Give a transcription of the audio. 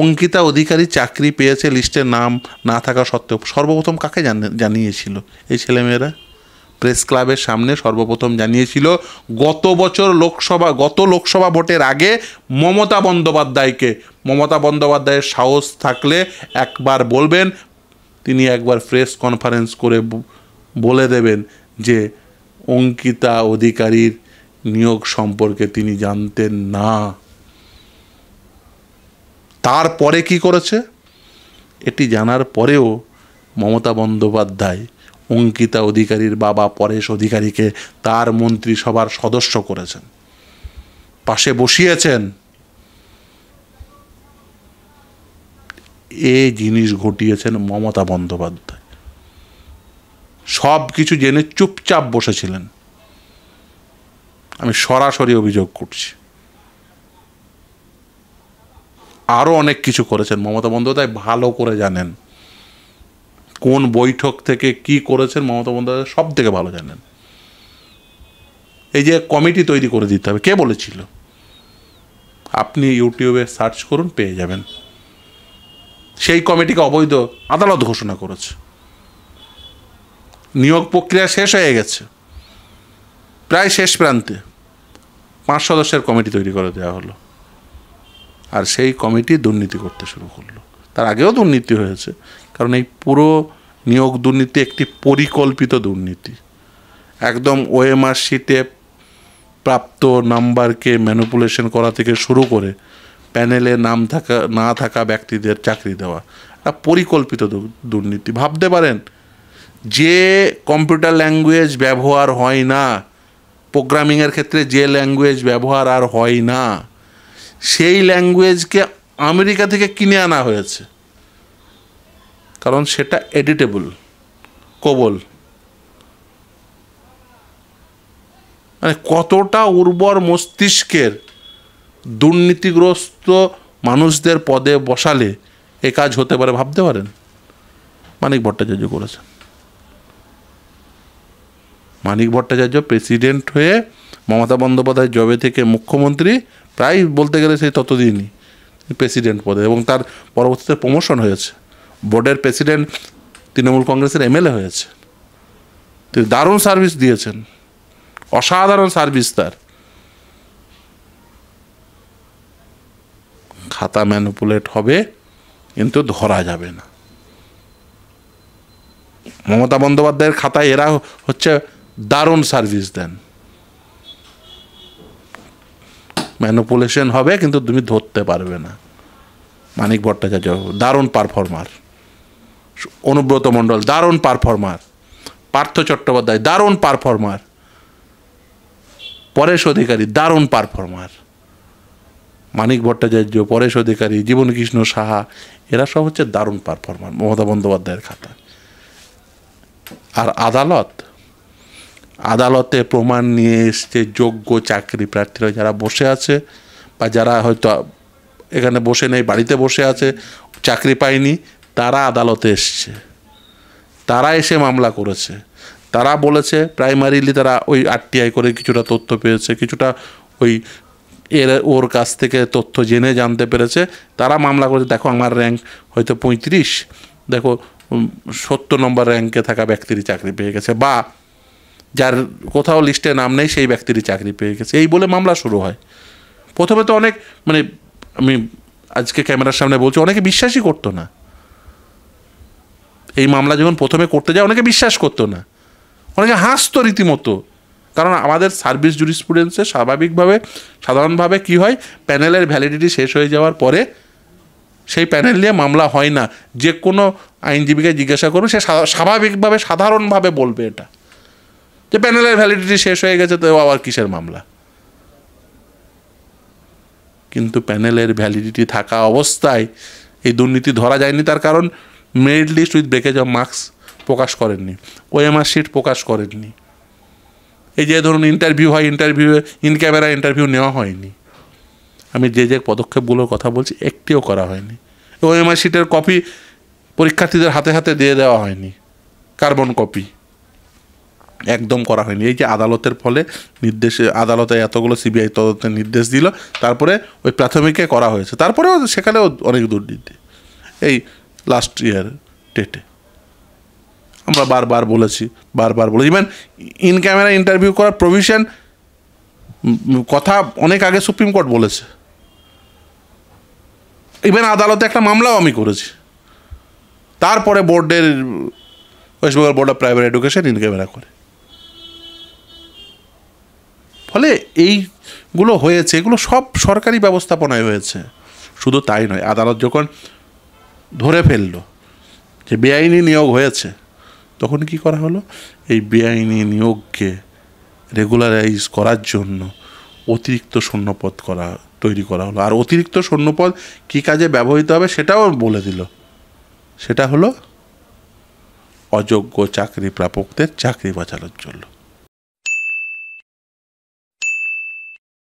অঙ্কিতা অধিকারী চাকরি পেয়েছে লিস্টে নাম না থাকা সত্ত্বেও সর্বপ্রথম কাকে জানিয়েছিল এই ছেলেমেয়েরা? প্রেস ক্লাবের সামনে সর্বপ্রথম জানিয়েছিল গত লোকসভা ভোটের আগে মমতা বন্দ্যোপাধ্যায়কে। মমতা বন্দ্যোপাধ্যায়ের সাহস থাকলে একবার বলবেন, তিনি একবার প্রেস কনফারেন্স করে বলে দেবেন যে অঙ্কিতা অধিকারীর নিয়োগ সম্পর্কে তিনি জানতেন না। তারপরে কি করেছে? এটি জানার পরেও মমতা বন্দ্যোপাধ্যায় অঙ্কিতা অধিকারীর বাবা পরেশ অধিকারীকে তার মন্ত্রিসভার সদস্য করেছেন, পাশে বসিয়েছেন। এই জিনিস ঘটিয়েছেন মমতা বন্দ্যোপাধ্যায়। সব কিছু জেনে চুপচাপ বসেছিলেন। আমি সরাসরি অভিযোগ করছি। আরও অনেক কিছু করেছেন মমতা বন্দ্যোপাধ্যায়, ভালো করে জানেন। কোন বৈঠক থেকে কি করেছেন মমতা বন্দ্যোপাধ্যায় সব থেকে ভালো জানেন। এই যে কমিটি তৈরি করে দিতে হবে, কে বলেছিল? আপনি ইউটিউবে সার্চ করুন, পেয়ে যাবেন। সেই কমিটিকে অবৈধ আদালত ঘোষণা করেছে। নিয়োগ প্রক্রিয়া শেষ হয়ে গেছে, প্রায় শেষ প্রান্তে 5 সদস্যের কমিটি তৈরি করে দেওয়া হলো, আর সেই কমিটি দুর্নীতি করতে শুরু করলো। তার আগেও দুর্নীতি হয়েছে, কারণ এই পুরো নিয়োগ দুর্নীতি একটি পরিকল্পিত দুর্নীতি। একদম ওএমআর শিটে প্রাপ্ত নাম্বারকে ম্যানিপুলেশন করা থেকে শুরু করে প্যানেলে নাম না থাকা ব্যক্তিদের চাকরি দেওয়া, একটা পরিকল্পিত দুর্নীতি। ভাবতে পারেন, যে কম্পিউটার ল্যাঙ্গুয়েজ ব্যবহার হয় না, প্রোগ্রামিংয়ের ক্ষেত্রে যে ল্যাঙ্গুয়েজ ব্যবহার আর হয় না, সেই ল্যাঙ্গুয়েজকে আমেরিকা থেকে কিনে আনা হয়েছে, কারণ সেটা এডিটেবল, কোবল। মানে কতটা উর্বর মস্তিষ্কের দুর্নীতিগ্রস্ত মানুষদের পদে বসালে এ কাজ হতে পারে ভাবতে পারেন? মানিক ভট্টাচার্য করেছেন। মানিক ভট্টাচার্য প্রেসিডেন্ট হয়ে মমতা বন্দ্যোপাধ্যায় জবে থেকে মুখ্যমন্ত্রী, প্রায় বলতে গেলে সেই ততদিনই প্রেসিডেন্ট পদে, এবং তার পরবর্তীতে প্রমোশন হয়েছে। বোর্ডের প্রেসিডেন্ট তৃণমূল কংগ্রেসের এমএলএ হয়েছে। তিনি দারুণ সার্ভিস দিয়েছেন, অসাধারণ সার্ভিস তার। খাতা ম্যানিপুলেট হবে, কিন্তু ধরা যাবে না। মমতা বন্দ্যোপাধ্যায়ের খাতায় এরা হচ্ছে দারুণ সার্ভিস দেন। ম্যানিপুলেশন হবে, কিন্তু তুমি ধরতে পারবে না। মানিক ভট্টাচার্য দারুণ পারফর্মার, অনুব্রত মণ্ডল দারুণ পারফর্মার, পার্থ চট্টোপাধ্যায় দারুণ পারফর্মার, পরেশ অধিকারী দারুণ পারফর্মার। মানিক ভট্টাচার্য, পরেশ অধিকারী, জীবনকৃষ্ণ সাহা, এরা সব হচ্ছে দারুণ পারফর্মার মমতা বন্দ্যোপাধ্যায়ের খাতা। আর আদালতে প্রমাণ নিয়ে এসছে যোগ্য চাকরি প্রার্থীরা যারা বসে আছে, বা যারা হয়তো এখানে বসে নেই, বাড়িতে বসে আছে, চাকরি পায়নি, তারা আদালতে এসছে। তারা এসে মামলা করেছে। তারা বলেছে প্রাইমারিলি তারা ওই আরটিআই করে কিছুটা তথ্য পেয়েছে, কিছুটা ওর কাছ থেকে তথ্য জেনে জানতে পেরেছে। তারা মামলা করেছে, দেখো আমার র্যাঙ্ক হয়তো 35, দেখো 70 নম্বর র্যাঙ্কে থাকা ব্যক্তিরই চাকরি পেয়ে গেছে, বা যার কোথাও লিস্টে নাম নেই সেই ব্যক্তিরই চাকরি পেয়ে গেছে, এই বলে মামলা শুরু হয়। প্রথমে তো অনেক, মানে আমি আজকে ক্যামেরার সামনে বলছি, অনেকে বিশ্বাসই করতো না। এই মামলা যখন প্রথমে করতে যায় অনেকে বিশ্বাস করতো না, অনেকে হাসতো রীতিমতো। কারণ আমাদের সার্ভিস জুরিসপ্রুডেন্সে সাধারণভাবে কি হয়, প্যানেলের ভ্যালিডিটি শেষ হয়ে যাওয়ার পরে সেই প্যানেল নিয়ে মামলা হয় না। যে কোনো আইনজীবীকে জিজ্ঞাসা করবে, সে স্বাভাবিকভাবে সাধারণভাবে বলবে এটা, যে প্যানেলের ভ্যালিডিটি শেষ হয়ে গেছে, তো আবার কিসের মামলা। কিন্তু প্যানেলের ভ্যালিডিটি থাকা অবস্থায় এই দুর্নীতি ধরা যায়নি। তার কারণ merit list with breakage of marks প্রকাশ করেননি, ওএমআর শিট প্রকাশ করেননি। এই যে ধরুন ইন্টারভিউ হয়, ইন্টারভিউয়ে ইন ক্যামেরা ইন্টারভিউ নেওয়া হয়নি। আমি যে পদক্ষেপগুলোর কথা বলছি একটিও করা হয়নি। ওএমআর শিটের কপি পরীক্ষার্থীদের হাতে হাতে দিয়ে দেওয়া হয়নি, কার্বন কপি। একদম করা হয়নি। এই যে আদালতের ফলে আদালতে এতগুলো সিবিআই তদন্তের নির্দেশ দিল, তারপরে ওই প্রাথমিকে করা হয়েছে, তারপরেও সেখানেও অনেক দুর্নীতি। এই লাস্ট ইয়ার টেটে আমরা বারবার বলেছি ইভেন ইন ক্যামেরা ইন্টারভিউ করার প্রভিশন কথা অনেক আগে সুপ্রিম কোর্ট বলেছে। ইভেন আদালতে একটা মামলাও আমি করেছি, তারপরে বোর্ডের West Bengal board of private education in camera করে। ফলে এইগুলো হয়েছে, এগুলো সব সরকারি ব্যবস্থাপনায় হয়েছে। শুধু তাই নয়, আদালত যখন ধরে ফেললো যে বেআইনি নিয়োগ হয়েছে, তখন কি করা হলো, এই বেআইনি নিয়োগকে রেগুলারাইজ করার জন্য অতিরিক্ত শূন্যপদ তৈরি করা হলো। আর অতিরিক্ত শূন্যপদ কী কাজে ব্যবহৃত হবে সেটাও বলে দিল। সেটা হলো অযোগ্য চাকরি প্রাপকদের চাকরি বাঁচানোর জন্য।